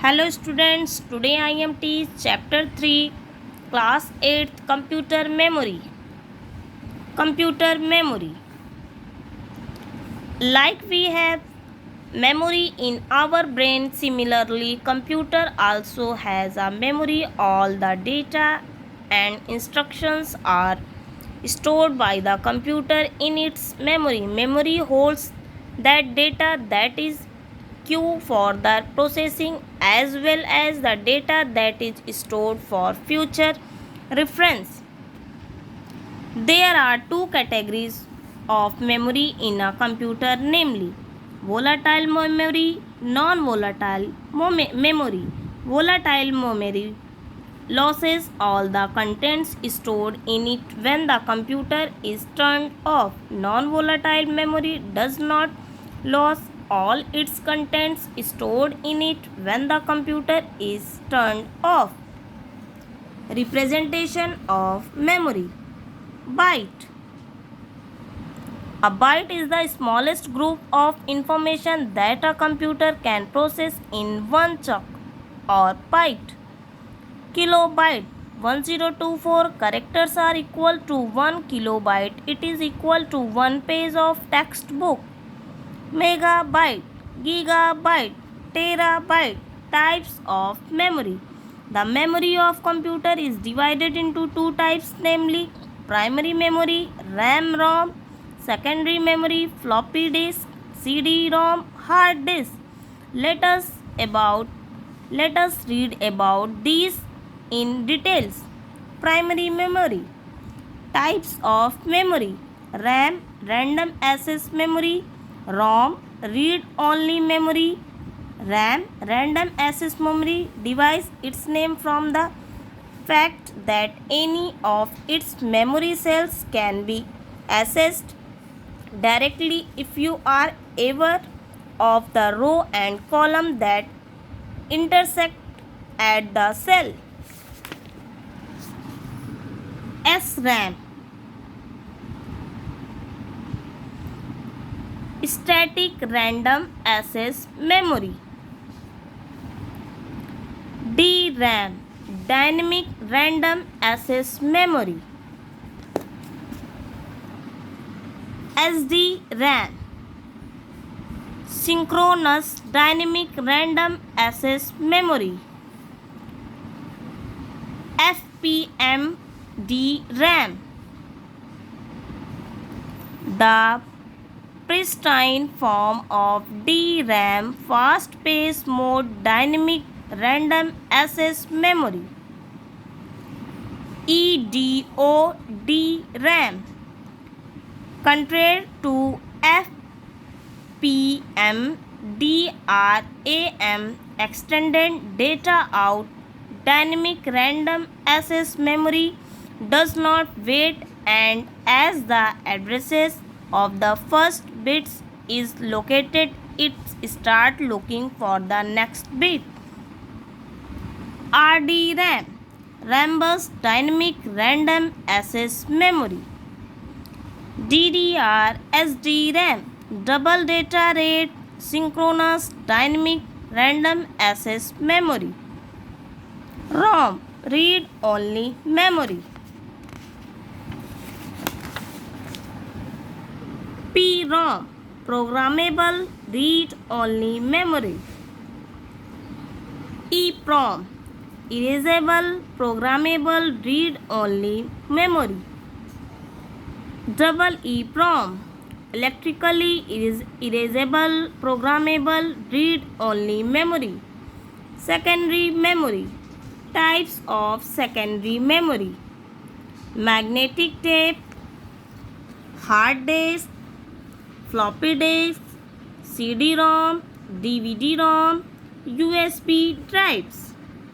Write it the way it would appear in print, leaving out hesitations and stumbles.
Hello students, today I am teach chapter 3 class 8 computer memory. Computer memory. Like we have memory in our brain, similarly computer also has a memory. All the data and instructions are stored by the computer in its memory. Memory holds that data that is queue for the processing as well as the data that is stored for future reference. There are two categories of memory in a computer, namely volatile memory, non-volatile memory. Volatile memory loses all the contents stored in it when the computer is turned off. Non-volatile memory does not lose all its contents stored in it when the computer is turned off. Representation of memory. Byte. A byte is the smallest group of information that a computer can process in one chunk or byte. Kilobyte. 1024 characters are equal to 1 kilobyte. It is equal to 1 page of textbook. Megabyte, gigabyte, terabyte. Types of memory. The memory of computer is divided into two types, namely primary memory, RAM-ROM, secondary memory, floppy disk, CD-ROM, hard disk. Let us read about these in details. Primary memory. Types of memory. RAM, random access memory. ROM, read-only memory. RAM, random access memory, derives its name from the fact that any of its memory cells can be accessed directly if you are aware of the row and column that intersect at the cell. SRAM, static random access memory. DRAM, dynamic random access memory. SDRAM, synchronous dynamic random access memory. FPM DRAM, the pristine form of DRAM, fast pace mode dynamic random access memory. EDO DRAM, contrary to FPM DRAM, extended data out dynamic random access memory does not wait, and as the addresses of the first bits is located, it start looking for the next bit. RDRAM, rambus dynamic random access memory. DDR SDRAM, double data rate synchronous dynamic random access memory. ROM, read only memory. PROM, programmable read only memory. EPROM, erasable programmable read only memory. Double EPROM, electrically erasable programmable read only memory. Secondary memory. Types of secondary memory. Magnetic tape, hard disk, floppy disk, CD-ROM, DVD-ROM, USB drives.